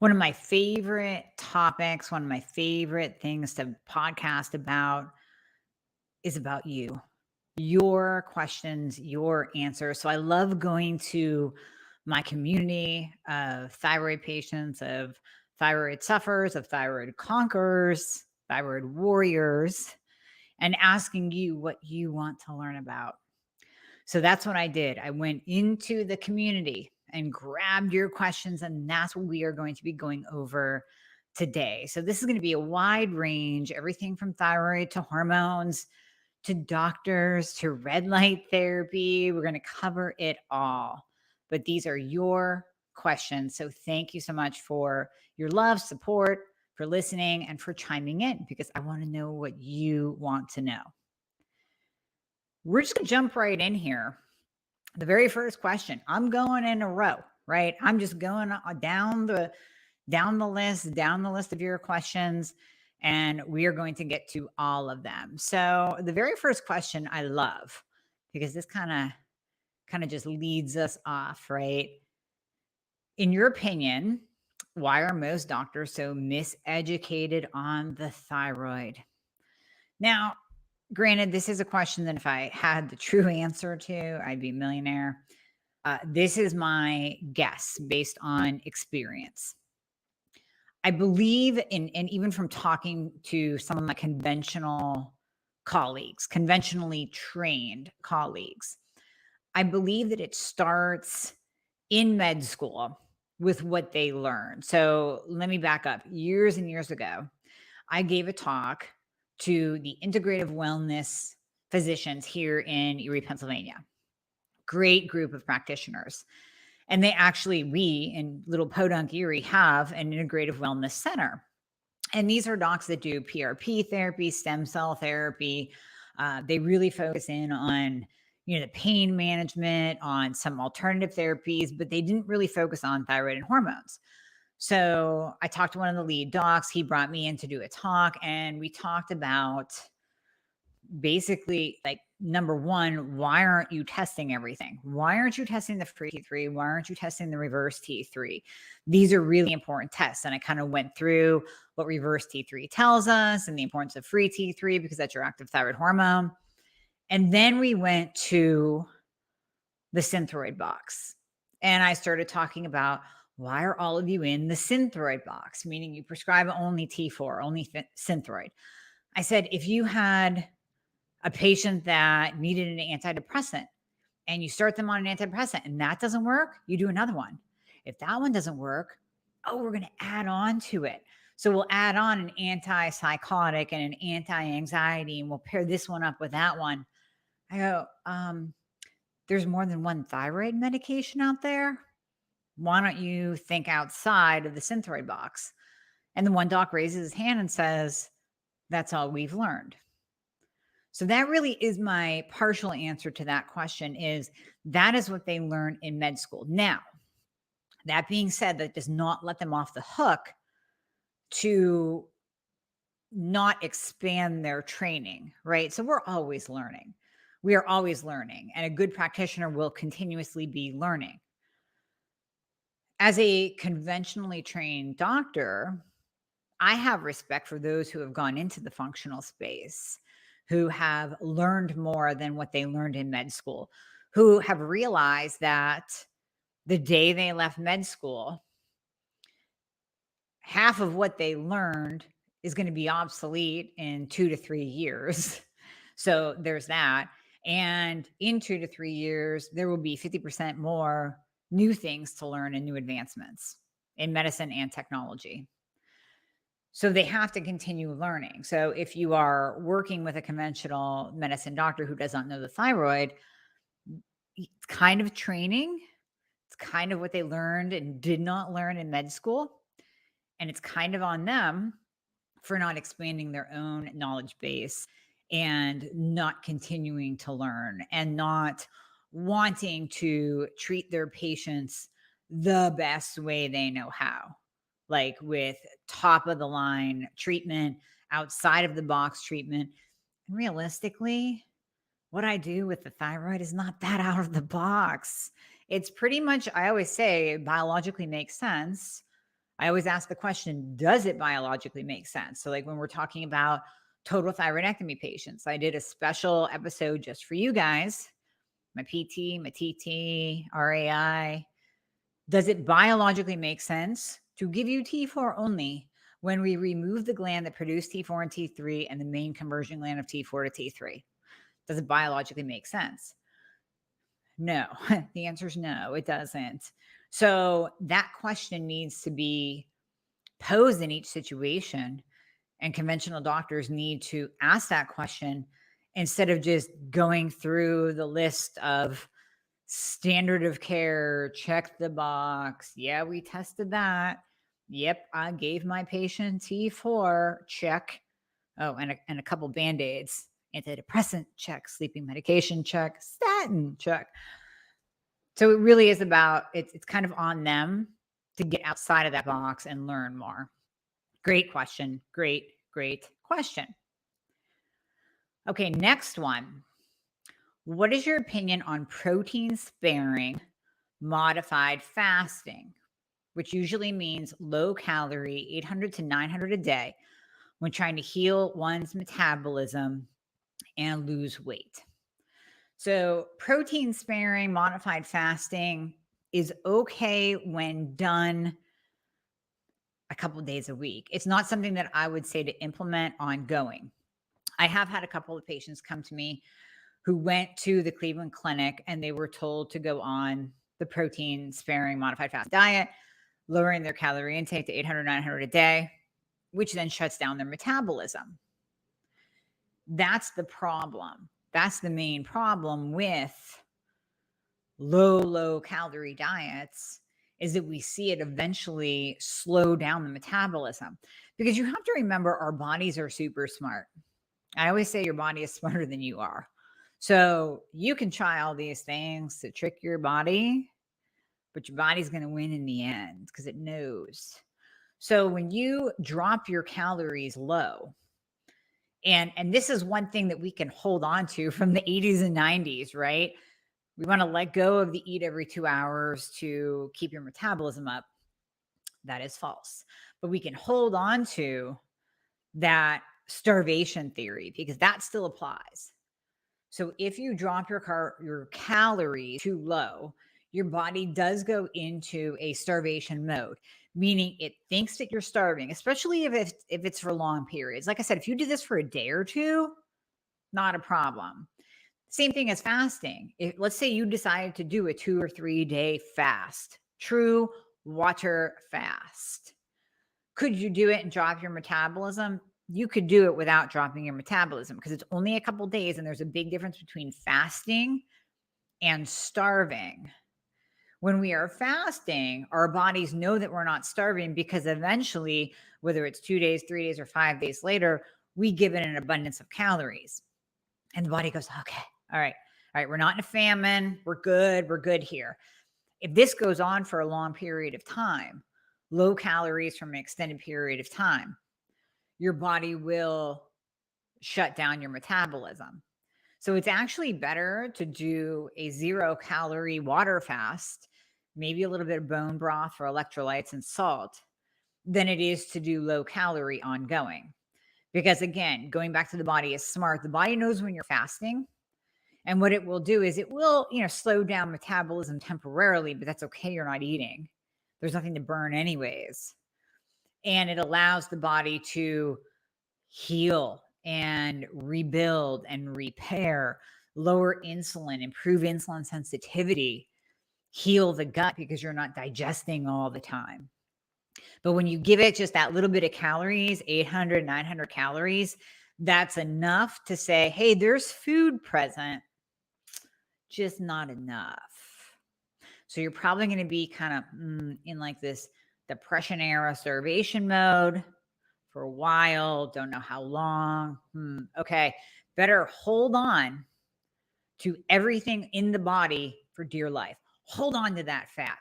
One of my favorite topics, one of my favorite things to podcast about is about you, your questions, your answers. So I love going to my community of thyroid patients, of thyroid sufferers, of thyroid conquerors, thyroid warriors, and asking you what you want to learn about. So that's what I did. I went into the community and grabbed your questions, and that's what we are going to be going over today. So this is going to be a wide range, everything from thyroid to hormones to doctors to red light therapy. We're going to cover it all. But these are your questions. So thank you so much for your love, support, for listening, and for chiming in because I want to know what you want to know. We're just going to jump right in here. The very first question, I'm going in a row, right? I'm just going down the list of your questions, and we are going to get to all of them. So the very first question I love because this kind of just leads us off, right? In your opinion, why are most doctors so miseducated on the thyroid? Now, granted, this is a question that if I had the true answer to, I'd be a millionaire. This is my guess based on experience. I believe in, and even from talking to some of my conventionally trained colleagues, I believe that it starts in med school with what they learn. So let me back up. Years and years ago, I gave a talk to the integrative wellness physicians here in Erie, Pennsylvania. Great group of practitioners. And we in Little Podunk, Erie, have an integrative wellness center. And these are docs that do PRP therapy, stem cell therapy. They really focus in on, the pain management, on some alternative therapies, but they didn't really focus on thyroid and hormones. So I talked to one of the lead docs. He brought me in to do a talk, and we talked about basically like number one, why aren't you testing everything? Why aren't you testing the free T3? Why aren't you testing the reverse T3? These are really important tests. And I kind of went through what reverse T3 tells us and the importance of free T3 because that's your active thyroid hormone. And then we went to the Synthroid box. And I started talking about why are all of you in the Synthroid box, meaning you prescribe only T4, only Synthroid. I said, if you had a patient that needed an antidepressant and you start them on an antidepressant and that doesn't work, you do another one. If that one doesn't work, we're going to add on to it. So we'll add on an antipsychotic and an anti-anxiety, and we'll pair this one up with that one. I go, there's more than one thyroid medication out there. Why don't you think outside of the Synthroid box? And the one doc raises his hand and says, that's all we've learned. So that really is my partial answer to that question is that is what they learn in med school. Now, that being said, that does not let them off the hook to not expand their training, right? So we're always learning. We are always learning, and a good practitioner will continuously be learning. As a conventionally trained doctor, I have respect for those who have gone into the functional space, who have learned more than what they learned in med school, who have realized that the day they left med school, half of what they learned is going to be obsolete in 2 to 3 years. So there's that. And in 2 to 3 years, there will be 50% more new things to learn and new advancements in medicine and technology. So they have to continue learning. So if you are working with a conventional medicine doctor who does not know the thyroid, it's kind of training. It's kind of what they learned and did not learn in med school. And it's kind of on them for not expanding their own knowledge base and not continuing to learn and not wanting to treat their patients the best way they know how, like with top of the line treatment, outside of the box treatment. And realistically, what I do with the thyroid is not that out of the box. It's pretty much, I always say, biologically makes sense. I always ask the question, does it biologically make sense? So like when we're talking about total thyroidectomy patients, I did a special episode just for you guys, my PT, my TT, RAI. Does it biologically make sense to give you T4 only when we remove the gland that produced T4 and T3 and the main conversion gland of T4 to T3? Does it biologically make sense? No. The answer is no, it doesn't. So that question needs to be posed in each situation, and conventional doctors need to ask that question instead of just going through the list of standard of care, check the box. Yeah, we tested that. Yep, I gave my patient T4, check. Oh, and a couple Band-Aids, antidepressant, check, sleeping medication, check, statin, check. So it really is about, it's kind of on them to get outside of that box and learn more. Great question. Great question. Okay, next one. What is your opinion on protein sparing modified fasting, which usually means low calorie, 800 to 900 a day, when trying to heal one's metabolism and lose weight? So, protein sparing modified fasting is okay when done a couple of days a week. It's not something that I would say to implement ongoing. I have had a couple of patients come to me who went to the Cleveland Clinic and they were told to go on the protein sparing modified fast diet, lowering their calorie intake to 800, 900 a day, which then shuts down their metabolism. That's the problem. That's the main problem with low calorie diets, is that we see it eventually slow down the metabolism. Because you have to remember, our bodies are super smart. I always say your body is smarter than you are. So you can try all these things to trick your body, but your body's going to win in the end because it knows. So when you drop your calories low, and this is one thing that we can hold on to from the 80s and 90s, right? We want to let go of the eat every 2 hours to keep your metabolism up. That is false. But we can hold on to that starvation theory because that still applies. So if you drop your calories too low, your body does go into a starvation mode, meaning it thinks that you're starving, especially if it's for long periods. Like I said, if you do this for a day or two, not a problem. Same thing as fasting. Let's say you decided to do a 2 or 3 day fast, true water fast. Could you do it and drop your metabolism? You could do it without dropping your metabolism because it's only a couple days, and there's a big difference between fasting and starving. When we are fasting, our bodies know that we're not starving because eventually, whether it's 2 days, 3 days, or 5 days later, we give it an abundance of calories. And the body goes, okay, all right, we're not in a famine. We're good here. If this goes on for a long period of time, low calories from an extended period of time, your body will shut down your metabolism. So it's actually better to do a 0 calorie water fast, maybe a little bit of bone broth for electrolytes and salt, than it is to do low calorie ongoing. Because again, going back to the body is smart. The body knows when you're fasting. And what it will do is it will, slow down metabolism temporarily, but that's okay. You're not eating. There's nothing to burn anyways. And it allows the body to heal and rebuild and repair, lower insulin, improve insulin sensitivity, heal the gut because you're not digesting all the time. But when you give it just that little bit of calories, 800, 900 calories, that's enough to say, hey, there's food present, just not enough. So you're probably going to be kind of in like this depression era starvation mode for a while. Don't know how long. Okay. Better hold on to everything in the body for dear life. Hold on to that fat.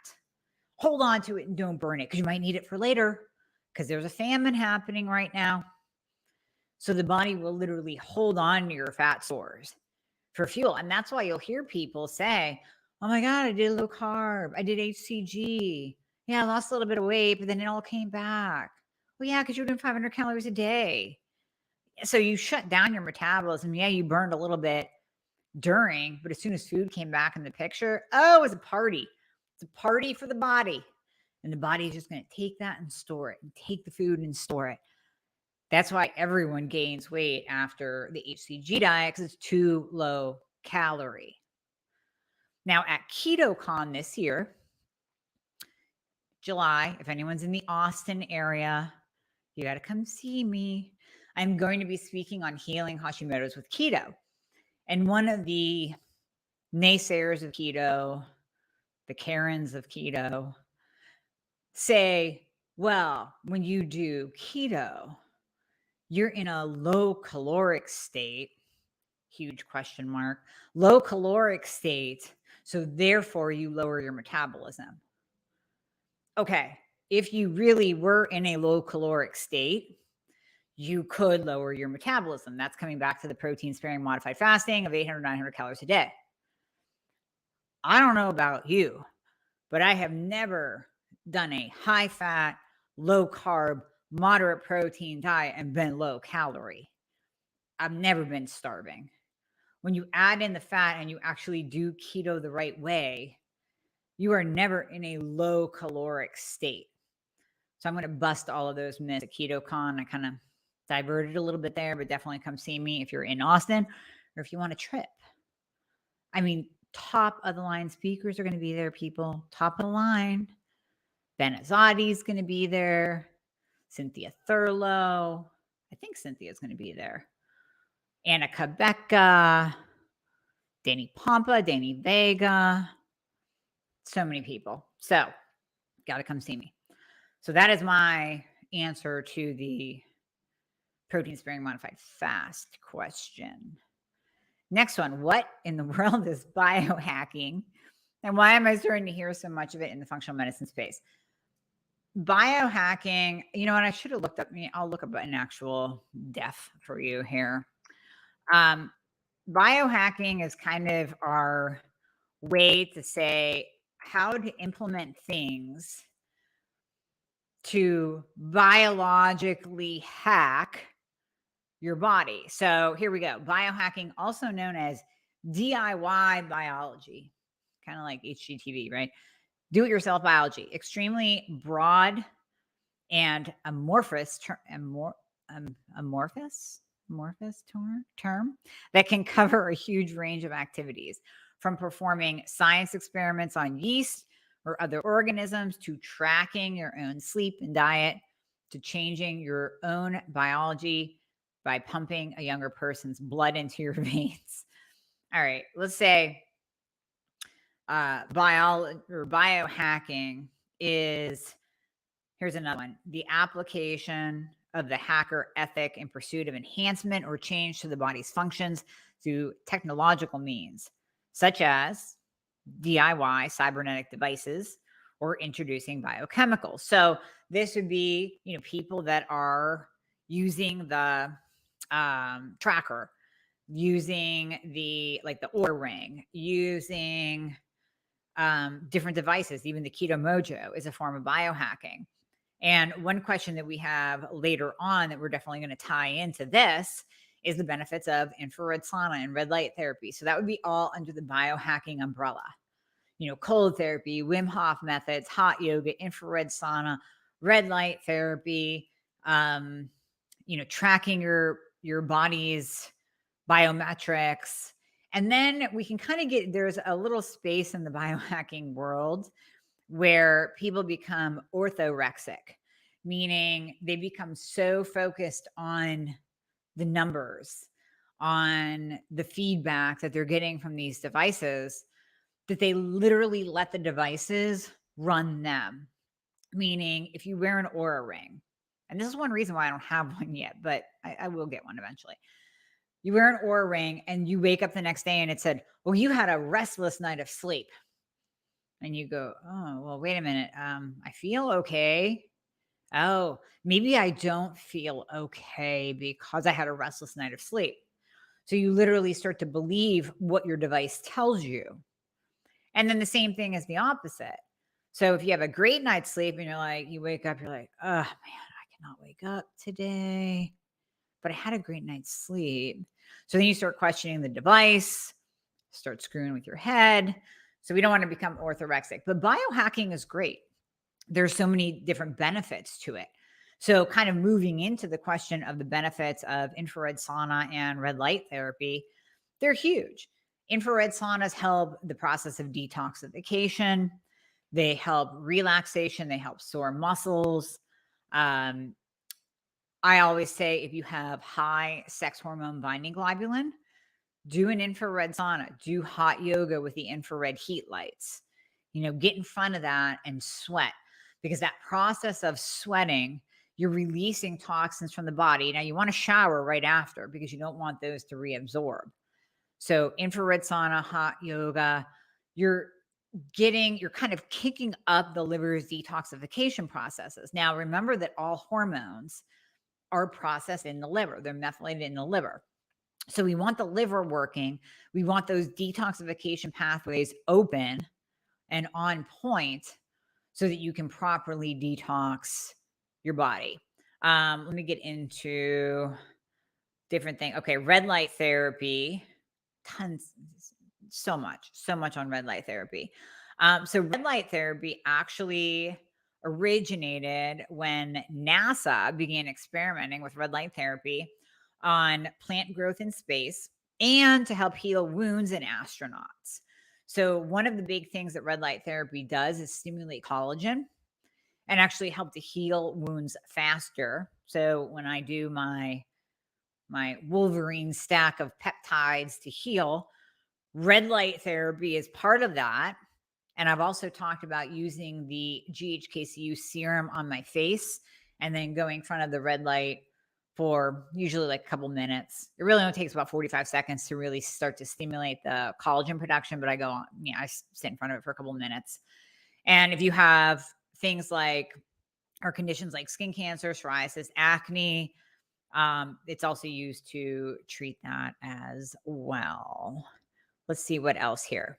Hold on to it and don't burn it because you might need it for later because there's a famine happening right now. So the body will literally hold on to your fat stores for fuel. And that's why you'll hear people say, oh my God, I did low carb. I did HCG. Yeah, I lost a little bit of weight, but then it all came back. Well, yeah, because you're doing 500 calories a day. So you shut down your metabolism. Yeah, you burned a little bit during, but as soon as food came back in the picture, oh, it's a party. It's a party for the body. And the body is just going to take that and store it and take the food and store it. That's why everyone gains weight after the HCG diet because it's too low calorie. Now, at KetoCon this year, July, if anyone's in the Austin area, you got to come see me. I'm going to be speaking on healing Hashimoto's with keto. And one of the naysayers of keto, the Karens of keto, say, well, when you do keto, you're in a low caloric state, huge question mark, low caloric state. So therefore you lower your metabolism. Okay. If you really were in a low caloric state, you could lower your metabolism. That's coming back to the protein sparing modified fasting of 800, 900 calories a day. I don't know about you, but I have never done a high fat, low carb, moderate protein diet and been low calorie. I've never been starving. When you add in the fat and you actually do keto the right way, you are never in a low caloric state. So I'm going to bust all of those myths at KetoCon. I kind of diverted a little bit there, but definitely come see me if you're in Austin or if you want a trip. I mean, top of the line speakers are going to be there, people. Top of the line. Ben Azadi's going to be there. Cynthia Thurlow. I think Cynthia's going to be there. Anna Cabecca. Danny Pompa. Danny Vega. So many people. So, got to come see me. So that is my answer to the protein sparing modified fast question. Next one, what in the world is biohacking? And why am I starting to hear so much of it in the functional medicine space? Biohacking, you know what? I should have looked up, I'll look up an actual def for you here. Biohacking is kind of our way to say how to implement things to biologically hack your body. So here we go. Biohacking, also known as DIY biology, kind of like HGTV, right? Do-it-yourself biology, extremely broad and amorphous term that can cover a huge range of activities, from performing science experiments on yeast or other organisms to tracking your own sleep and diet to changing your own biology by pumping a younger person's blood into your veins. All right, let's say biohacking is, here's another one, the application of the hacker ethic in pursuit of enhancement or change to the body's functions through technological means, such as DIY cybernetic devices or introducing biochemicals. So this would be, people that are using the tracker, using the Oura Ring, using different devices. Even the Keto Mojo is a form of biohacking. And one question that we have later on that we're definitely going to tie into this is the benefits of infrared sauna and red light therapy. So that would be all under the biohacking umbrella. Cold therapy, Wim Hof methods, hot yoga, infrared sauna, red light therapy, tracking your body's biometrics. And then we can kind of there's a little space in the biohacking world where people become orthorexic, meaning they become so focused on the numbers, on the feedback that they're getting from these devices, that they literally let the devices run them. Meaning, if you wear an Oura Ring, and this is one reason why I don't have one yet, but I will get one eventually. You wear an Oura Ring and you wake up the next day and it said, well, you had a restless night of sleep. And you go, oh, well, wait a minute. I feel okay. Oh, maybe I don't feel okay because I had a restless night of sleep. So you literally start to believe what your device tells you. And then the same thing is the opposite. So if you have a great night's sleep and you're like, you wake up, you're like, oh man, I cannot wake up today, but I had a great night's sleep. So then you start questioning the device, start screwing with your head. So we don't want to become orthorexic, but biohacking is great. There's so many different benefits to it. So kind of moving into the question of the benefits of infrared sauna and red light therapy, they're huge. Infrared saunas help the process of detoxification. They help relaxation. They help sore muscles. Um, I always say if you have high sex hormone binding globulin, do an infrared sauna, do hot yoga with the infrared heat lights. Get in front of that and sweat, because that process of sweating, you're releasing toxins from the body. Now you want to shower right after because you don't want those to reabsorb. So infrared sauna, hot yoga, you're kind of kicking up the liver's detoxification processes. Now remember that all hormones are processed in the liver. They're methylated in the liver. So we want the liver working. We want those detoxification pathways open and on point so that you can properly detox your body. Let me get into different things. Okay, red light therapy, tons, so much on red light therapy. So red light therapy actually originated when NASA began experimenting with red light therapy on plant growth in space and to help heal wounds in astronauts. So one of the big things that red light therapy does is stimulate collagen and actually help to heal wounds faster. So when I do my Wolverine stack of peptides to heal, red light therapy is part of that. And I've also talked about using the GHKCU serum on my face and then going in front of the red light for usually like a couple minutes. It really only takes about 45 seconds to really start to stimulate the collagen production, but I go on, I sit in front of it for a couple minutes. And if you have things like, or conditions like skin cancer, psoriasis, acne, it's also used to treat that as well. Let's see what else here.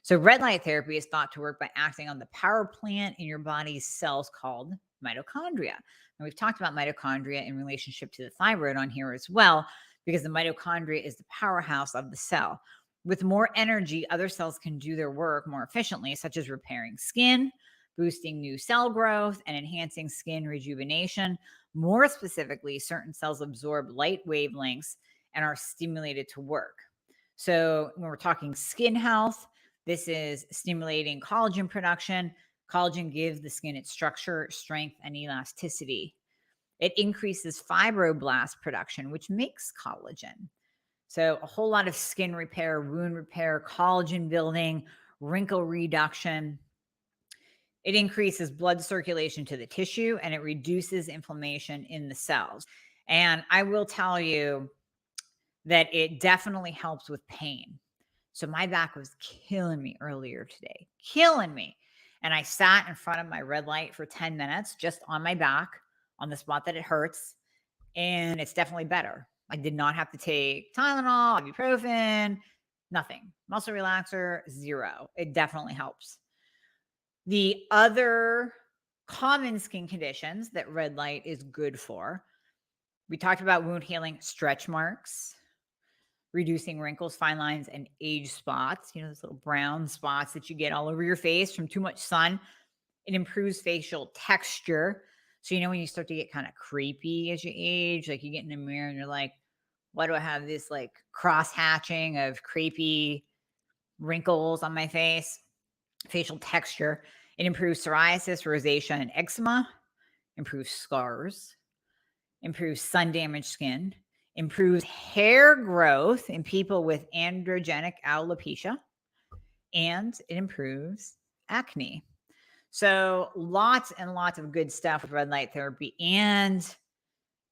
So red light therapy is thought to work by acting on the power plant in your body's cells called mitochondria. And we've talked about mitochondria in relationship to the thyroid on here as well, because the mitochondria is the powerhouse of the cell. With more energy, other cells can do their work more efficiently, such as repairing skin, boosting new cell growth, and enhancing skin rejuvenation. More specifically, certain cells absorb light wavelengths and are stimulated to work. So when we're talking skin health, this is stimulating collagen production. Collagen gives the skin its structure, strength, and elasticity. It increases fibroblast production, which makes collagen. So a whole lot of skin repair, wound repair, collagen building, wrinkle reduction. It increases blood circulation to the tissue and it reduces inflammation in the cells. And I will tell you that it definitely helps with pain. So my back was killing me earlier today, killing me. And I sat in front of my red light for 10 minutes, just on my back, on the spot that it hurts. And it's definitely better. I did not have to take Tylenol, ibuprofen, nothing. Muscle relaxer, zero. It definitely helps. The other common skin conditions that red light is good for, we talked about wound healing, stretch marks, reducing wrinkles, fine lines, and age spots, those little brown spots that you get all over your face from too much sun. It improves facial texture. So, when you start to get kind of creepy as you age, like you get in the mirror and you're like, why do I have this like cross hatching of creepy wrinkles on my face? Facial texture. It improves psoriasis, rosacea, and eczema, improves scars, improves sun damaged skin, improves hair growth in people with androgenic alopecia, and it improves acne. So lots and lots of good stuff with red light therapy and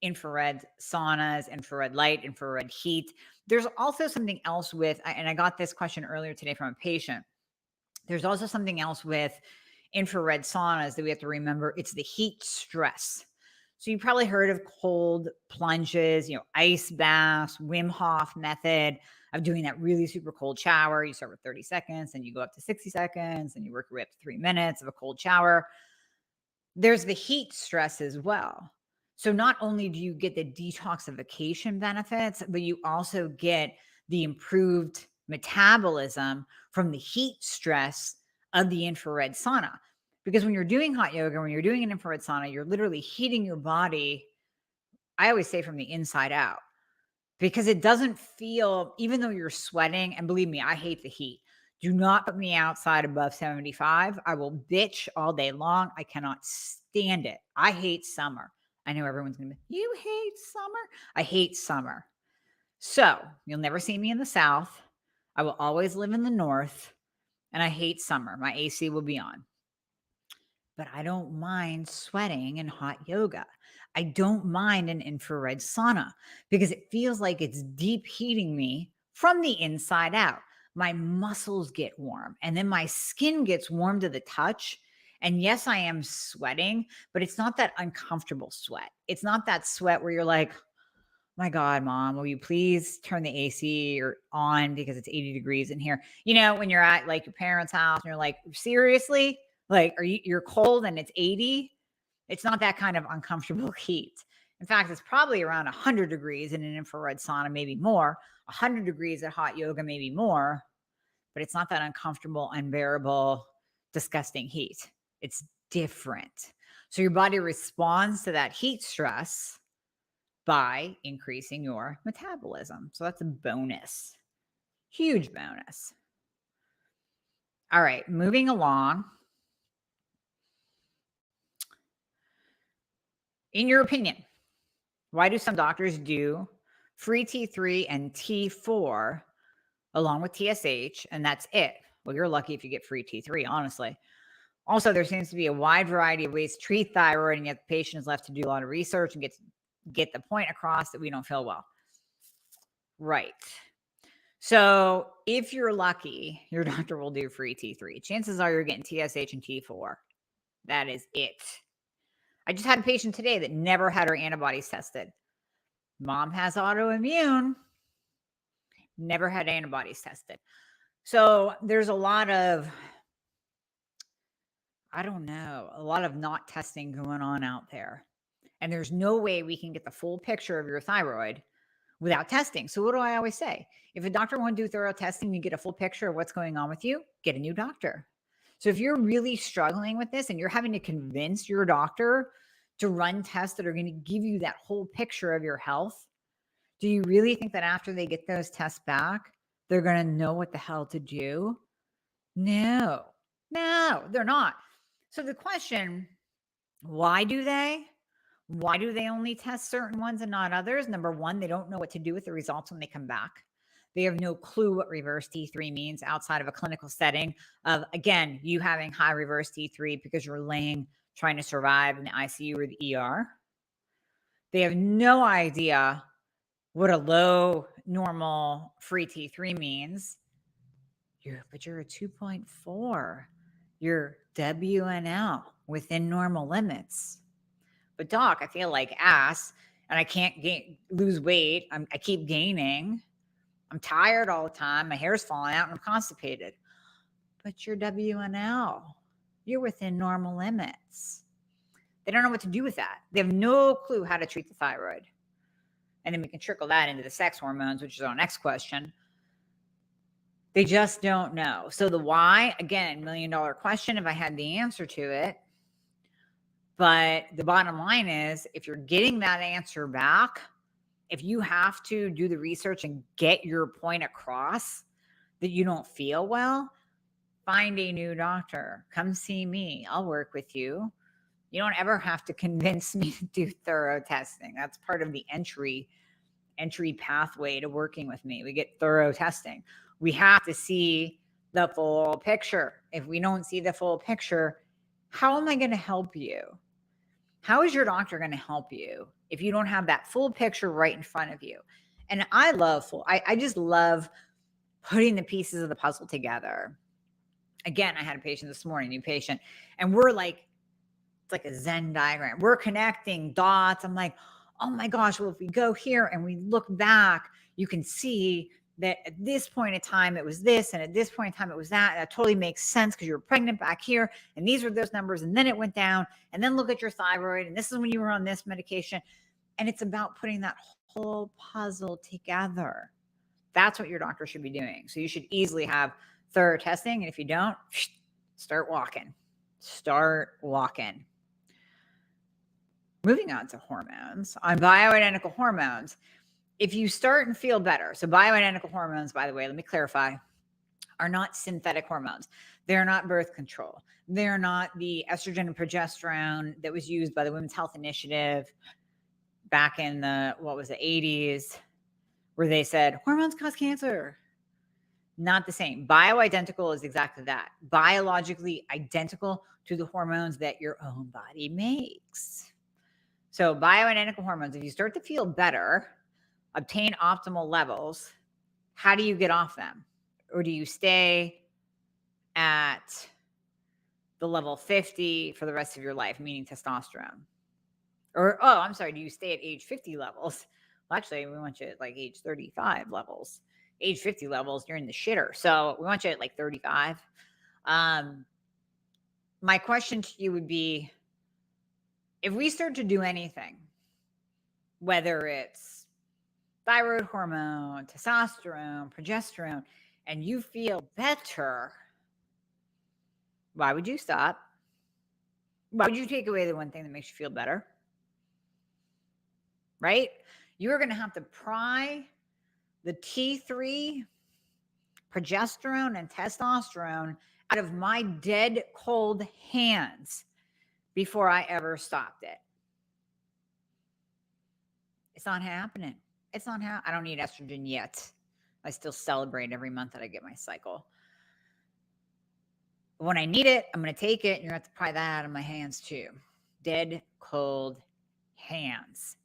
infrared saunas, infrared light, infrared heat. There's also something else with, and I got this question earlier today from a patient. There's also something else with infrared saunas that we have to remember. It's the heat stress. So you probably heard of cold plunges, ice baths, Wim Hof method of doing that really super cold shower. You start with 30 seconds and you go up to 60 seconds and you work your way up to 3 minutes of a cold shower. There's the heat stress as well. So not only do you get the detoxification benefits, but you also get the improved metabolism from the heat stress of the infrared sauna. Because when you're doing hot yoga, when you're doing an infrared sauna, you're literally heating your body. I always say from the inside out, because it doesn't feel, even though you're sweating, and believe me, I hate the heat. Do not put me outside above 75. I will bitch all day long. I cannot stand it. I hate summer. I know everyone's going to be, you hate summer? I hate summer. So you'll never see me in the South. I will always live in the North, and I hate summer. My AC will be on. But I don't mind sweating in hot yoga. I don't mind an infrared sauna because it feels like it's deep heating me from the inside out. My muscles get warm and then my skin gets warm to the touch. And yes, I am sweating, but it's not that uncomfortable sweat. It's not that sweat where you're like, my God, mom, will you please turn the AC or on because it's 80 degrees in here? When you're at like your parents' house and you're like, seriously? Like, you're cold and it's 80? It's not that kind of uncomfortable heat. In fact, it's probably around 100 degrees in an infrared sauna, maybe more. 100 degrees at hot yoga, maybe more. But it's not that uncomfortable, unbearable, disgusting heat. It's different. So your body responds to that heat stress by increasing your metabolism. So that's a bonus. Huge bonus. All right, moving along. In your opinion, why do some doctors do free T3 and T4 along with TSH, and that's it? Well, you're lucky if you get free T3, honestly. Also, there seems to be a wide variety of ways to treat thyroid, and yet the patient is left to do a lot of research and get the point across that we don't feel well. Right. So if you're lucky, your doctor will do free T3. Chances are you're getting TSH and T4. That is it. I just had a patient today that never had her antibodies tested. Mom has autoimmune, never had antibodies tested. So there's a lot of, a lot of not testing going on out there. And there's no way we can get the full picture of your thyroid without testing. So what do I always say? If a doctor won't do thorough testing, you get a full picture of what's going on with you, get a new doctor. So if you're really struggling with this and you're having to convince your doctor to run tests that are going to give you that whole picture of your health, do you really think that after they get those tests back, they're going to know what the hell to do? No, they're not. So the question, why do they? Why do they only test certain ones and not others? Number one, they don't know what to do with the results when they come back. They have no clue what reverse T3 means outside of a clinical setting of, again, you having high reverse T3 because you're trying to survive in the ICU or the ER. They have no idea what a low normal free T3 means. But you're a 2.4. You're WNL within normal limits. But doc, I feel like ass and I can't lose weight. I keep gaining. I'm tired all the time. My hair's falling out and I'm constipated. But you're WNL. You're within normal limits. They don't know what to do with that. They have no clue how to treat the thyroid. And then we can trickle that into the sex hormones, which is our next question. They just don't know. So the why, again, $1 million question if I had the answer to it. But the bottom line is, if you're getting that answer back, if you have to do the research and get your point across that you don't feel well, find a new doctor. Come see me. I'll work with you. You don't ever have to convince me to do thorough testing. That's part of the entry pathway to working with me. We get thorough testing. We have to see the full picture. If we don't see the full picture, how am I going to help you? How is your doctor going to help you if you don't have that full picture right in front of you? And I just love putting the pieces of the puzzle together. Again, I had a patient this morning, new patient, and we're like It's like a Zen diagram. We're connecting dots. I'm like, oh my gosh, well, if we go here and we look back, you can see that at this point in time, it was this, and at this point in time, it was that. That totally makes sense because you were pregnant back here, and these were those numbers, and then it went down, and then look at your thyroid, and this is when you were on this medication. And it's about putting that whole puzzle together. That's what your doctor should be doing. So you should easily have thorough testing, and if you don't, start walking. Start walking. Moving on to hormones, on bioidentical hormones, if you start and feel better, so bioidentical hormones, by the way, let me clarify, are not synthetic hormones. They're not birth control. They're not the estrogen and progesterone that was used by the Women's Health Initiative back in the, 80s, where they said hormones cause cancer. Not the same. Bioidentical is exactly that. Biologically identical to the hormones that your own body makes. So bioidentical hormones, if you start to feel better, obtain optimal levels, how do you get off them? Or do you stay at the level 50 for the rest of your life, meaning testosterone? Or, do you stay at age 50 levels? Well, actually, we want you at like age 35 levels. Age 50 levels, you're in the shitter. So we want you at like 35. My question to you would be, if we start to do anything, whether it's thyroid hormone, testosterone, progesterone, and you feel better, why would you stop? Why would you take away the one thing that makes you feel better? Right? You're going to have to pry the T3, progesterone, and testosterone out of my dead cold hands before I ever stopped it. It's not happening. It's not happening. I don't need estrogen yet. I still celebrate every month that I get my cycle. When I need it, I'm going to take it, and you're going to have to pry that out of my hands too. Dead cold hands.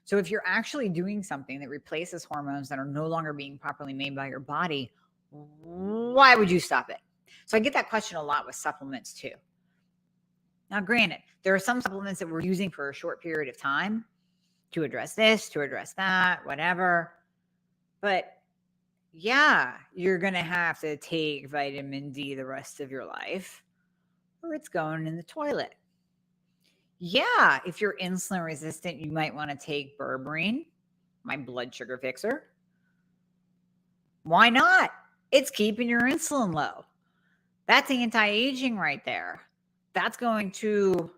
So if you're actually doing something that replaces hormones that are no longer being properly made by your body, why would you stop it? So I get that question a lot with supplements too. Now, granted, there are some supplements that we're using for a short period of time to address this, to address that, whatever. But yeah, you're going to have to take vitamin D the rest of your life, or it's going in the toilet. Yeah, if you're insulin resistant, you might want to take Berberine, my blood sugar fixer. Why not? It's keeping your insulin low. That's anti-aging right there. That's going to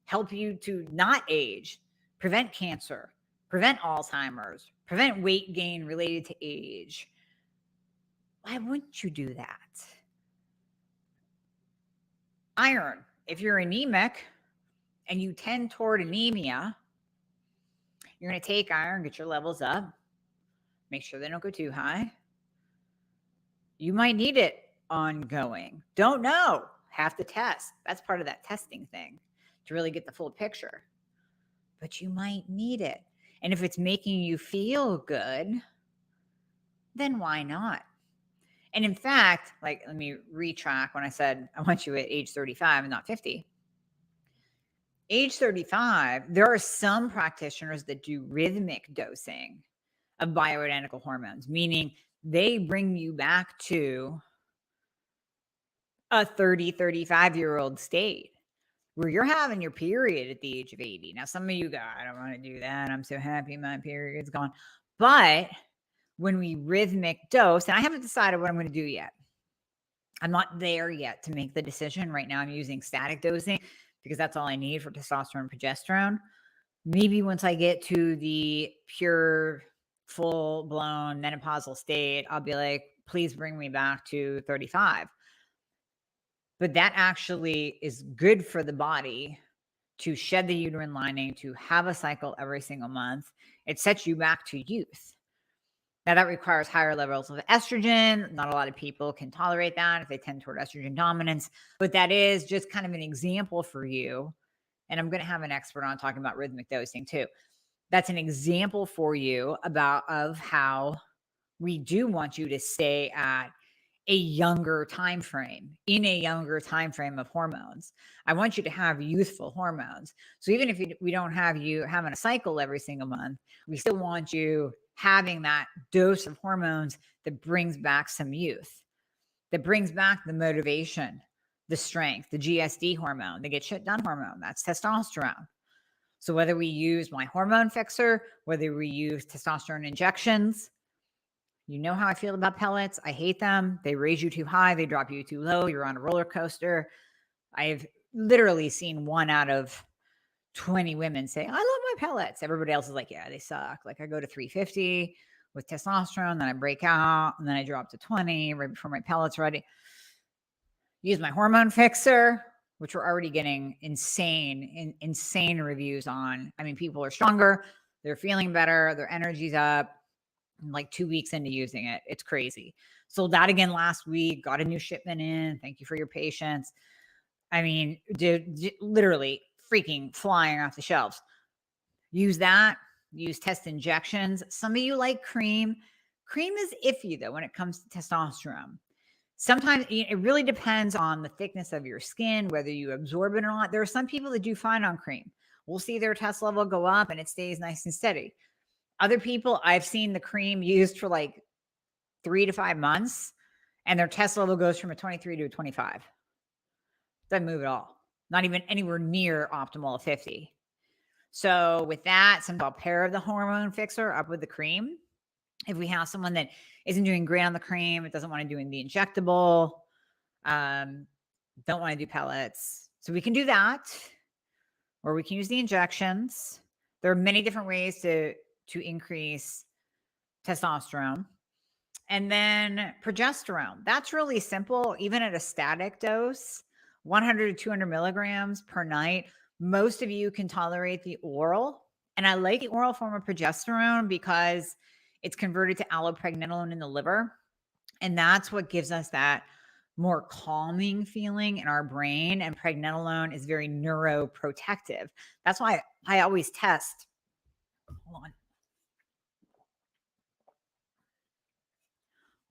help you to not age, prevent cancer, prevent Alzheimer's, prevent weight gain related to age. Why wouldn't you do that? Iron. If you're anemic and you tend toward anemia, you're going to take iron, get your levels up, make sure they don't go too high. You might need it ongoing. Don't know. Have to test. That's part of that testing thing to really get the full picture. But you might need it. And if it's making you feel good, then why not? And in fact, like, let me retrack when I said I want you at age 35 and not 50. Age 35, there are some practitioners that do rhythmic dosing of bioidentical hormones, meaning they bring you back to a 30, 35-year-old state where you're having your period at the age of 80. Now, some of you go, I don't want to do that. I'm so happy my period's gone. But when we rhythmic dose, and I haven't decided what I'm going to do yet. I'm not there yet to make the decision. Right now, I'm using static dosing because that's all I need for testosterone and progesterone. Maybe once I get to the pure, full-blown menopausal state, I'll be like, please bring me back to 35. But that actually is good for the body to shed the uterine lining, to have a cycle every single month. It sets you back to youth. Now, that requires higher levels of estrogen. Not a lot of people can tolerate that if they tend toward estrogen dominance, but that is just kind of an example for you. And I'm going to have an expert on talking about rhythmic dosing too. That's an example for you of how we do want you to stay at a younger time frame, in a younger time frame of hormones. I want you to have youthful hormones. So even if we don't have you having a cycle every single month, we still want you having that dose of hormones that brings back some youth, that brings back the motivation, the strength, the GSD hormone, the get shit done hormone. That's testosterone. So whether we use my hormone fixer, whether we use testosterone injections, you know how I feel about pellets. I hate them. They raise you too high. They drop you too low. You're on a roller coaster. I've literally seen 1 out of 20 women say, I love my pellets. Everybody else is like, yeah, they suck. Like I go to 350 with testosterone, then I break out, and then I drop to 20 right before my pellets are ready. Use my hormone fixer, which we're already getting insane reviews on. I mean, people are stronger. They're feeling better. Their energy's up. Like 2 weeks into using it. It's crazy. Sold that again last week, got a new shipment in. Thank you for your patience. I mean, literally freaking flying off the shelves. Use that. Use test injections. Some of you like cream. Cream is iffy though when it comes to testosterone. Sometimes it really depends on the thickness of your skin, whether you absorb it or not. There are some people that do fine on cream. We'll see their test level go up and it stays nice and steady. Other people, I've seen the cream used for like 3 to 5 months, and their test level goes from a 23 to a 25. Doesn't move at all. Not even anywhere near optimal of 50. So with that, sometimes I'll pair the hormone fixer up with the cream. If we have someone that isn't doing great on the cream, it doesn't want to do the injectable, don't want to do pellets. So we can do that, or we can use the injections. There are many different ways to increase testosterone. And then progesterone. That's really simple, even at a static dose, 100 to 200 milligrams per night. Most of you can tolerate the oral. And I like the oral form of progesterone because it's converted to allopregnanolone in the liver. And that's what gives us that more calming feeling in our brain. And pregnenolone is very neuroprotective. That's why I always test. Hold on.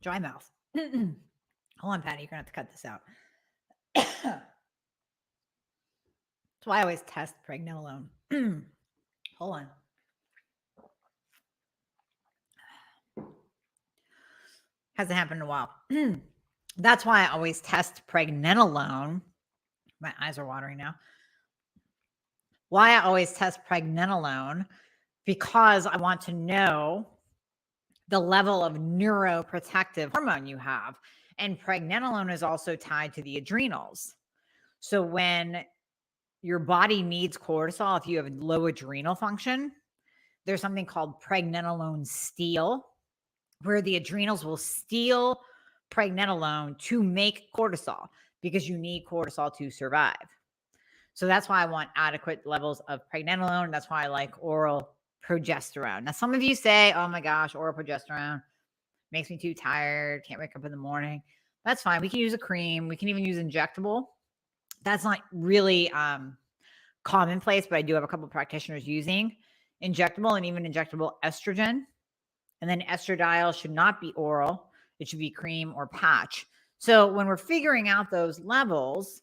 Dry mouth. Hold on, Patty. You're going to have to cut this out. That's why I always test pregnenolone. Hold on. Hasn't happened in a while. That's why I always test pregnenolone. My eyes are watering now. Why I always test pregnenolone, because I want to know the level of neuroprotective hormone you have. And pregnenolone is also tied to the adrenals. So when your body needs cortisol, if you have low adrenal function, there's something called pregnenolone steal, where the adrenals will steal pregnenolone to make cortisol because you need cortisol to survive. So that's why I want adequate levels of pregnenolone. That's why I like oral progesterone. Now, some of you say, oh my gosh, oral progesterone makes me too tired, can't wake up in the morning. That's fine. We can use a cream. We can even use injectable. That's not really commonplace, but I do have a couple of practitioners using injectable and even injectable estrogen. And then estradiol should not be oral. It should be cream or patch. So when we're figuring out those levels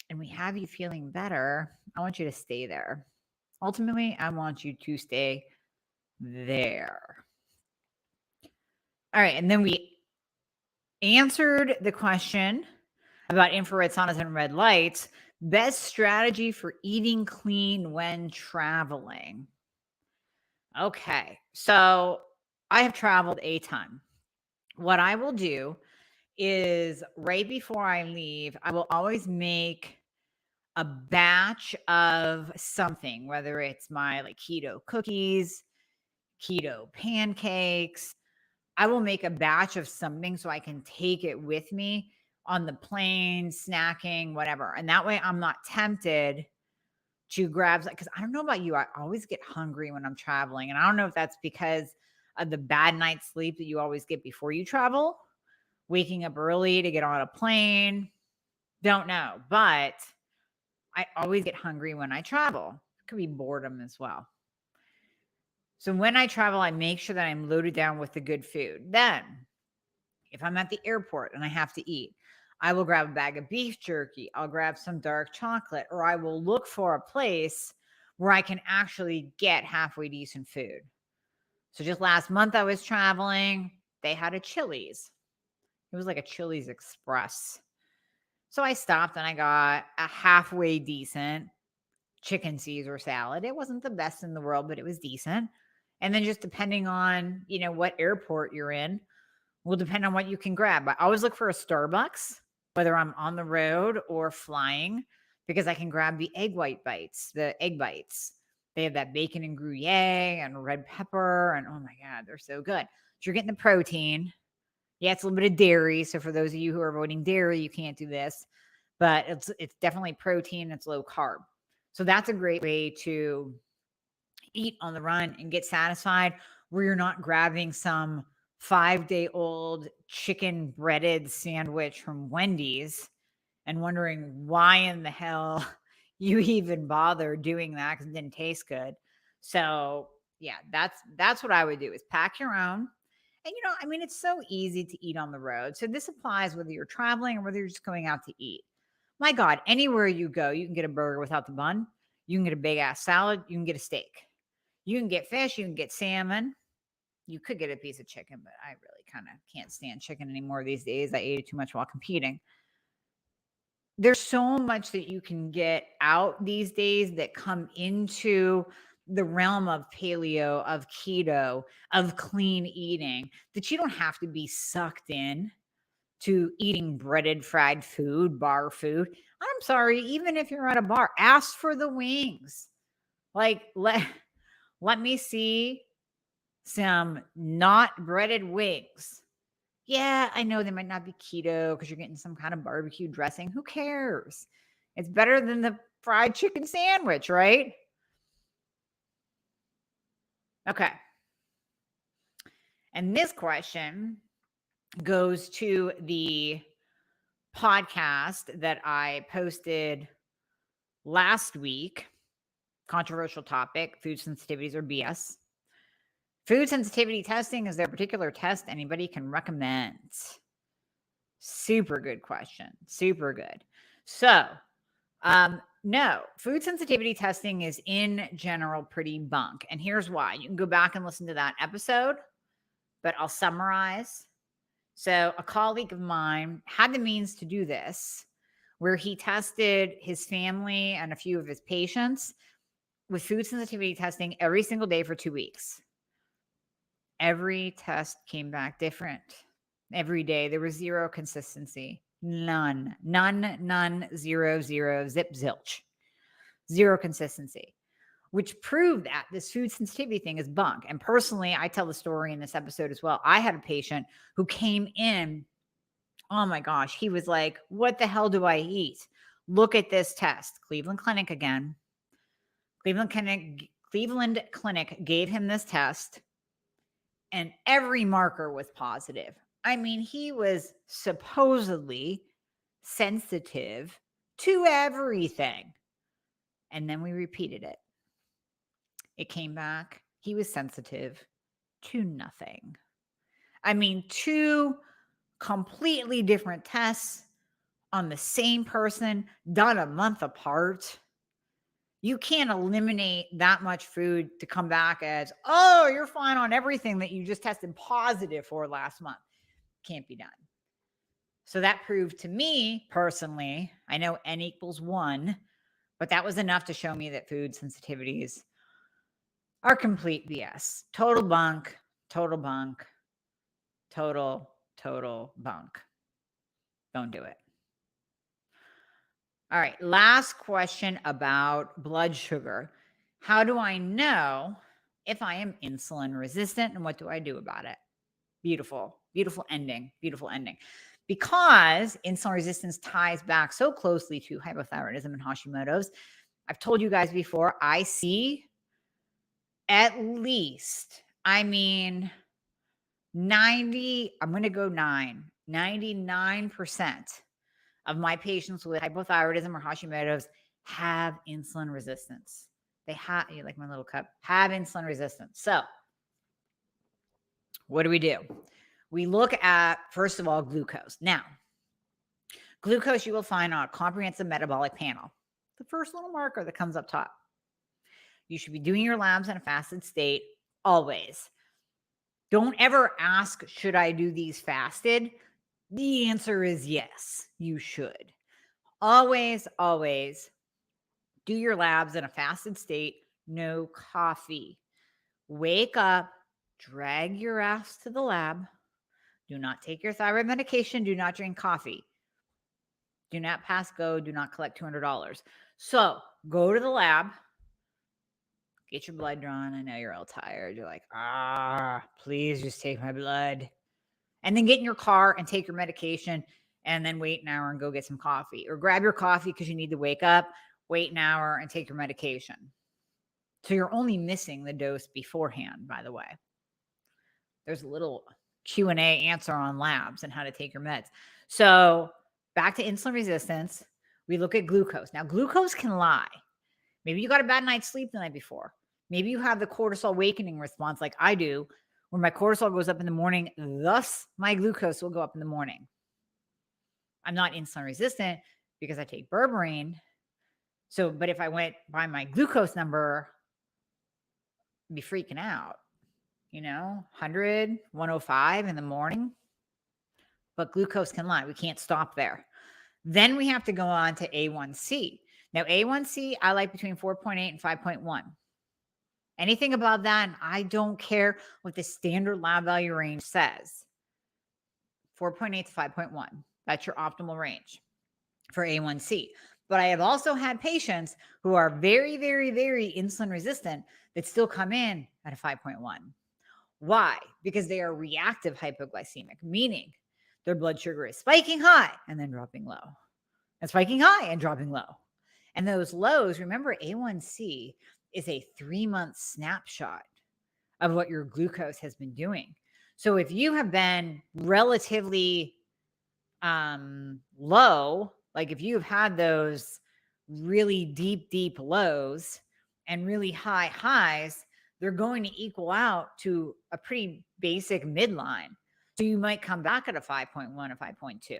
and we have you feeling better, I want you to stay there. Ultimately, I want you to stay there. All right. And then we answered the question about infrared saunas and red lights. Best strategy for eating clean when traveling. Okay. So I have traveled a ton. What I will do is right before I leave, I will always make a batch of something, whether it's my like keto cookies, keto pancakes. I will make a batch of something so I can take it with me on the plane, snacking, whatever. And that way I'm not tempted to grab, because I don't know about you, I always get hungry when I'm traveling. And I don't know if that's because of the bad night's sleep that you always get before you travel, waking up early to get on a plane. Don't know. But I always get hungry when I travel. It could be boredom as well. So when I travel, I make sure that I'm loaded down with the good food. Then If I'm at the airport and I have to eat, I will grab a bag of beef jerky. I'll grab some dark chocolate, or I will look for a place where I can actually get halfway decent food. So just last month I was traveling. They had a Chili's. It was like a Chili's Express. So I stopped and I got a halfway decent chicken Caesar salad. It wasn't the best in the world, but it was decent. And then just depending on, what airport you're in, will depend on what you can grab. I always look for a Starbucks, whether I'm on the road or flying, because I can grab the egg bites. They have that bacon and Gruyere and red pepper, and oh my God, they're so good. So you're getting the protein. Yeah, it's a little bit of dairy. So for those of you who are avoiding dairy, you can't do this, but it's definitely protein. It's low carb. So that's a great way to eat on the run and get satisfied, where you're not grabbing some 5-day-old chicken breaded sandwich from Wendy's and wondering why in the hell you even bother doing that, because it didn't taste good. So yeah, that's what I would do, is pack your own. And it's so easy to eat on the road. So this applies whether you're traveling or whether you're just going out to eat. My God, anywhere you go, you can get a burger without the bun. You can get a big ass salad. You can get a steak. You can get fish. You can get salmon. You could get a piece of chicken, but I really kind of can't stand chicken anymore these days. I ate it too much while competing. There's so much that you can get out these days that come into the realm of paleo, of keto, of clean eating, that you don't have to be sucked in to eating breaded, fried food, bar food. I'm sorry, even if you're at a bar, ask for the wings. Like, let me see some not breaded wings. Yeah, I know they might not be keto because you're getting some kind of barbecue dressing. Who cares? It's better than the fried chicken sandwich, right? Okay. And this question goes to the podcast that I posted last week. Controversial topic: food sensitivities or BS. Food sensitivity testing, is there a particular test anybody can recommend? Super good question. Super good. So, no, food sensitivity testing is in general pretty bunk. And here's why. You can go back and listen to that episode, but I'll summarize. So a colleague of mine had the means to do this, where he tested his family and a few of his patients with food sensitivity testing every single day for 2 weeks. Every test came back different. Every day there was zero consistency. None, zero, zip, zilch. Zero consistency, which proved that this food sensitivity thing is bunk. And personally, I tell the story in this episode as well. I had a patient who came in. Oh my gosh. He was like, what the hell do I eat? Look at this test. Cleveland Clinic again. Cleveland Clinic gave him this test, and every marker was positive. I mean, he was supposedly sensitive to everything. And then we repeated it. It came back. He was sensitive to nothing. I mean, 2 completely different tests on the same person done a month apart. You can't eliminate that much food to come back as, oh, you're fine on everything that you just tested positive for last month. Can't be done. So that proved to me personally, I know N equals 1, but that was enough to show me that food sensitivities are complete BS. Total bunk, total bunk, total bunk. Don't do it. All right. Last question about blood sugar. How do I know if I am insulin resistant, and what do I do about it? Beautiful, beautiful ending. Beautiful ending. Because insulin resistance ties back so closely to hypothyroidism and Hashimoto's. I've told you guys before, I see at least, 90, I'm going to go 99% of my patients with hypothyroidism or Hashimoto's have insulin resistance. They have, like my little cup, have insulin resistance. So what do? We look at, first of all, glucose. Now, glucose you will find on a comprehensive metabolic panel, the first little marker that comes up top. You should be doing your labs in a fasted state always. Don't ever ask, should I do these fasted? The answer is yes, you should. Always, always do your labs in a fasted state, no coffee. Wake up, drag your ass to the lab. Do not take your thyroid medication. Do not drink coffee. Do not pass go. Do not collect $200. So go to the lab, get your blood drawn. I know you're all tired. You're like, please just take my blood. And then get in your car and take your medication and then wait an hour and go get some coffee. Or grab your coffee because you need to wake up, wait an hour and take your medication. So you're only missing the dose beforehand, by the way. There's a little Q&A answer on labs and how to take your meds. So back to insulin resistance, we look at glucose. Now, glucose can lie. Maybe you got a bad night's sleep the night before. Maybe you have the cortisol awakening response like I do, where my cortisol goes up in the morning, thus my glucose will go up in the morning. I'm not insulin resistant because I take Berberine. So, but if I went by my glucose number, I'd be freaking out, 100, 105 in the morning. But glucose can lie. We can't stop there. Then we have to go on to A1C. Now, A1C, I like between 4.8 and 5.1. Anything above that, I don't care what the standard lab value range says. 4.8 to 5.1. That's your optimal range for A1C. But I have also had patients who are very, very, very insulin resistant that still come in at a 5.1. Why? Because they are reactive hypoglycemic, meaning their blood sugar is spiking high and then dropping low, and spiking high and dropping low. And those lows, remember, A1C is a 3-month snapshot of what your glucose has been doing. So if you have been relatively low, like if you've had those really deep, deep lows and really high highs, they're going to equal out to a pretty basic midline. So you might come back at a 5.1 or 5.2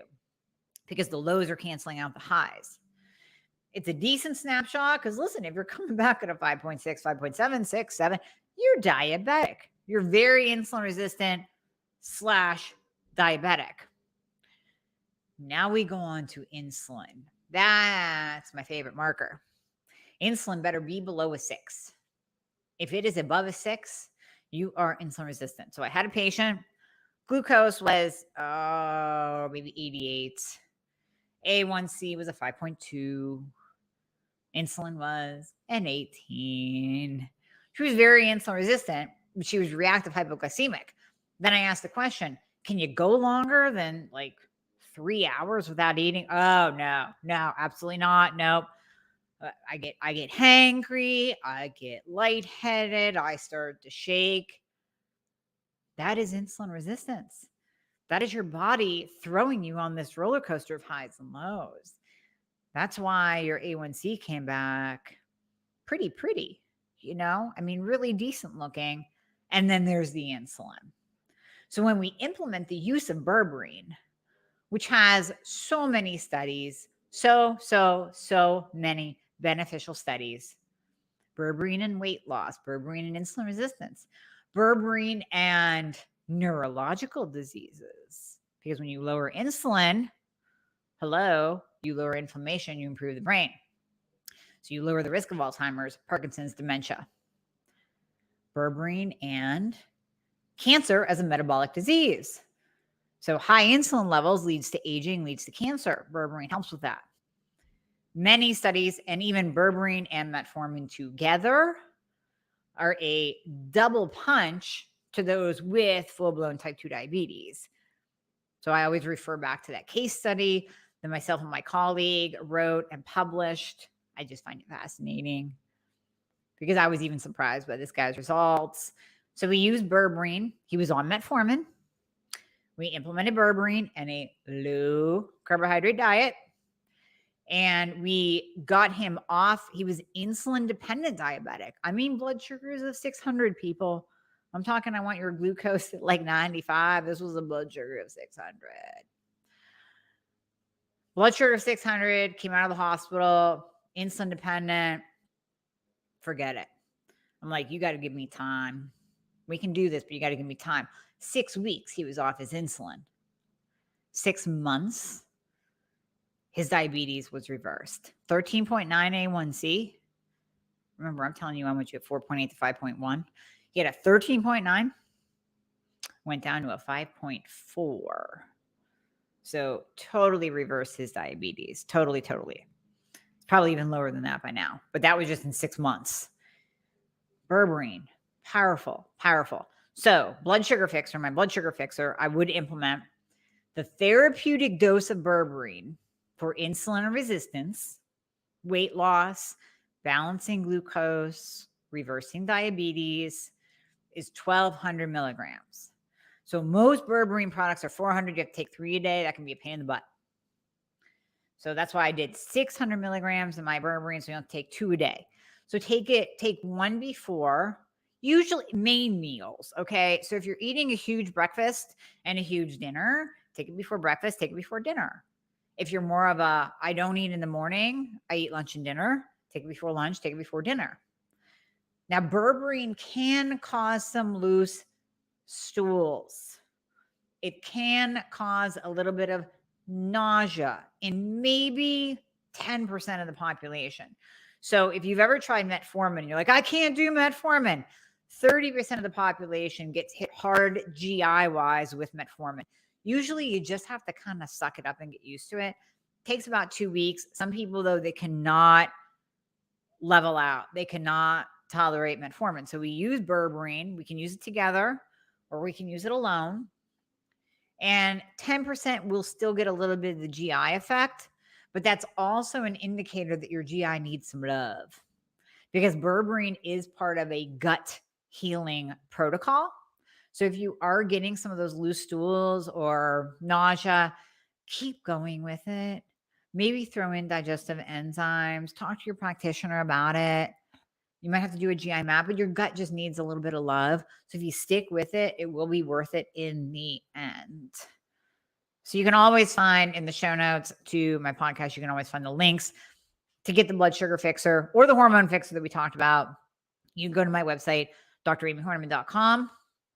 because the lows are canceling out the highs. It's a decent snapshot because listen, if you're coming back at a 5.6, 5.7, 6, 7, you're diabetic. You're very insulin resistant / diabetic. Now we go on to insulin. That's my favorite marker. Insulin better be below a 6. If it is above a 6, you are insulin resistant. So I had a patient, glucose was maybe 88. A1C was a 5.2. Insulin was an 18. She was very insulin resistant, but she was reactive hypoglycemic. Then I asked the question, can you go longer than like 3 hours without eating? Oh, no, absolutely not. Nope. I get hangry. I get lightheaded. I start to shake. That is insulin resistance. That is your body throwing you on this roller coaster of highs and lows. That's why your A1C came back pretty, really decent looking. And then there's the insulin. So when we implement the use of berberine, which has so many studies, so many beneficial studies, berberine and weight loss, berberine and insulin resistance, berberine and neurological diseases. Because when you lower insulin, you lower inflammation, you improve the brain. So you lower the risk of Alzheimer's, Parkinson's, dementia. Berberine and cancer as a metabolic disease. So high insulin levels leads to aging, leads to cancer. Berberine helps with that. Many studies, and even berberine and metformin together, are a double punch to those with full-blown type 2 diabetes. So I always refer back to that case study that myself and my colleague wrote and published. I just find it fascinating because I was even surprised by this guy's results. So we used berberine. He was on metformin. We implemented berberine and a low carbohydrate diet. And we got him off. He was insulin dependent diabetic. I mean, blood sugars of 600 people. I'm talking, I want your glucose at like 95. This was a blood sugar of 600. Blood sugar of 600, came out of the hospital, insulin dependent. Forget it. I'm like, you got to give me time. We can do this, but you got to give me time. 6 weeks, he was off his insulin. 6 months, his diabetes was reversed. 13.9 A1C. Remember, I'm telling you, I went you at 4.8 to 5.1. He had a 13.9, went down to a 5.4. So totally reversed his diabetes. Totally. It's probably even lower than that by now. But that was just in 6 months. Berberine, powerful. So blood sugar fixer, my blood sugar fixer, I would implement the therapeutic dose of berberine for insulin resistance, weight loss, balancing glucose, reversing diabetes is 1,200 milligrams. So most berberine products are 400. You have to take 3 a day. That can be a pain in the butt. So that's why I did 600 milligrams in my berberine. So you don't take 2 a day. So take one before, usually main meals. Okay. So if you're eating a huge breakfast and a huge dinner, take it before breakfast, take it before dinner. If you're more of I don't eat in the morning, I eat lunch and dinner, take it before lunch, take it before dinner. Now, berberine can cause some loose stools. It can cause a little bit of nausea in maybe 10% of the population. So if you've ever tried metformin, you're like, I can't do metformin. 30% of the population gets hit hard GI-wise with metformin. Usually you just have to kind of suck it up and get used to it. Takes about 2 weeks. Some people, though, they cannot level out. They cannot tolerate metformin. So we use berberine. We can use it together or we can use it alone. And 10% will still get a little bit of the GI effect, but that's also an indicator that your GI needs some love because berberine is part of a gut healing protocol. So if you are getting some of those loose stools or nausea, keep going with it. Maybe throw in digestive enzymes, talk to your practitioner about it. You might have to do a GI map, but your gut just needs a little bit of love. So if you stick with it, it will be worth it in the end. So you can always find in the show notes to my podcast, you can always find the links to get the blood sugar fixer or the hormone fixer that we talked about. You can go to my website, dramyhorneman.com,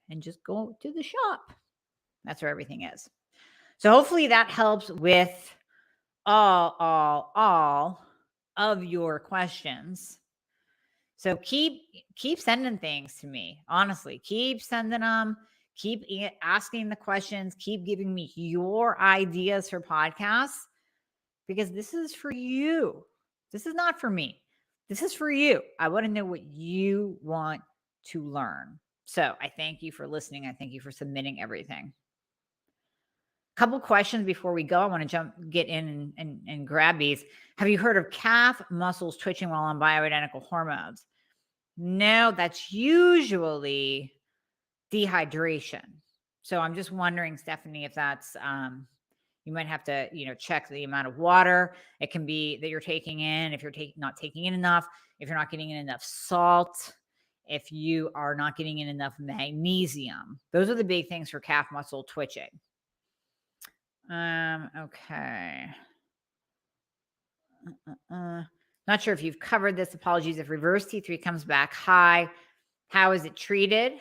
and just go to the shop. That's where everything is. So hopefully that helps with all of your questions. So keep sending things to me. Honestly, keep sending them. Keep asking the questions. Keep giving me your ideas for podcasts because this is for you. This is not for me. This is for you. I want to know what you want to learn. So I thank you for listening. I thank you for submitting everything. Couple questions before we go. I want to get in and grab these. Have you heard of calf muscles twitching while on bioidentical hormones? No, that's usually dehydration. So I'm just wondering, Stephanie, if that's you might have to, check the amount of water it can be that you're taking in. If you're not taking in enough, if you're not getting in enough salt, if you are not getting in enough magnesium. Those are the big things for calf muscle twitching. Okay. Not sure if you've covered this. Apologies. If reverse T3 comes back high, how is it treated?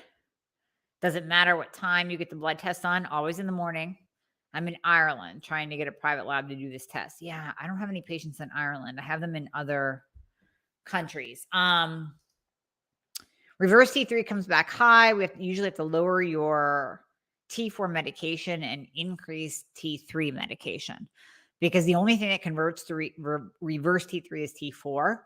Doesn't matter what time you get the blood test on, always in the morning. I'm in Ireland trying to get a private lab to do this test. Yeah, I don't have any patients in Ireland. I have them in other countries. Reverse T3 comes back high. We usually have to lower your T4 medication and increase T3 medication because the only thing that converts to reverse T3 is T4.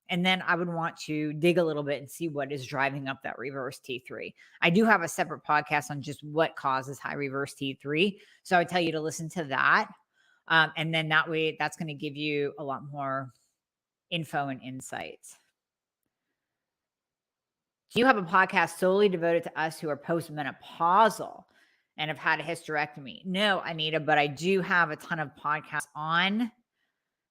And then I would want to dig a little bit and see what is driving up that reverse T3. I do have a separate podcast on just what causes high reverse T3. So I would tell you to listen to that. And then that way, that's going to give you a lot more info and insights. Do you have a podcast solely devoted to us who are postmenopausal and have had a hysterectomy? No, Anita, but I do have a ton of podcasts on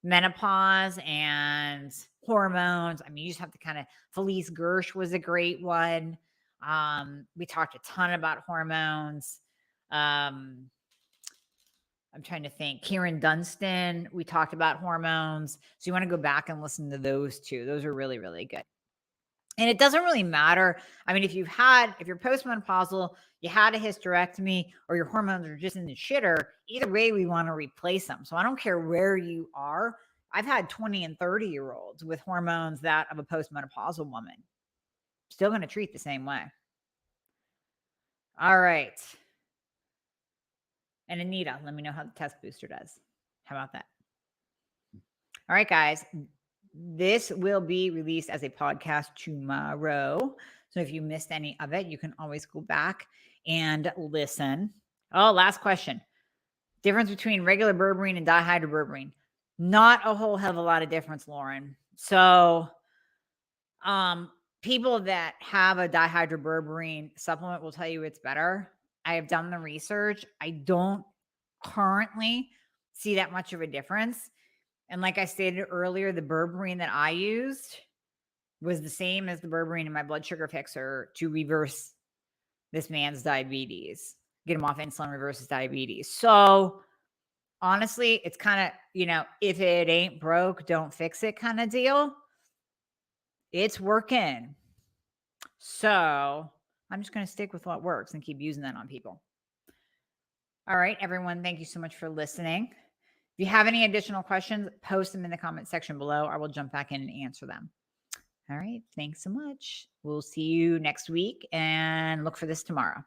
menopause and hormones. I mean, you just have to Felice Gersh was a great one. We talked a ton about hormones. I'm trying to think. Kieran Dunstan, we talked about hormones. So you want to go back and listen to those two. Those are really, really good. And it doesn't really matter. I mean, if you're postmenopausal, you had a hysterectomy, or your hormones are just in the shitter, either way, we want to replace them. So I don't care where you are. I've had 20 and 30-year-olds with hormones that of a postmenopausal woman. Still going to treat the same way. All right. And Anita, let me know how the test booster does. How about that? All right, guys. This will be released as a podcast tomorrow. So if you missed any of it, you can always go back and listen. Oh, last question. Difference between regular berberine and dihydroburbarine. Not a whole hell of a lot of difference, Lauren. So people that have a dihydroburbarine supplement will tell you it's better. I have done the research. I don't currently see that much of a difference. And like I stated earlier, the berberine that I used was the same as the berberine in my blood sugar fixer to reverse this man's diabetes, get him off insulin, reverse his diabetes. So honestly, it's kind of, if it ain't broke, don't fix it kind of deal. It's working. So I'm just going to stick with what works and keep using that on people. All right, everyone. Thank you so much for listening. If you have any additional questions, post them in the comment section below. I will jump back in and answer them. All right. Thanks so much. We'll see you next week and look for this tomorrow.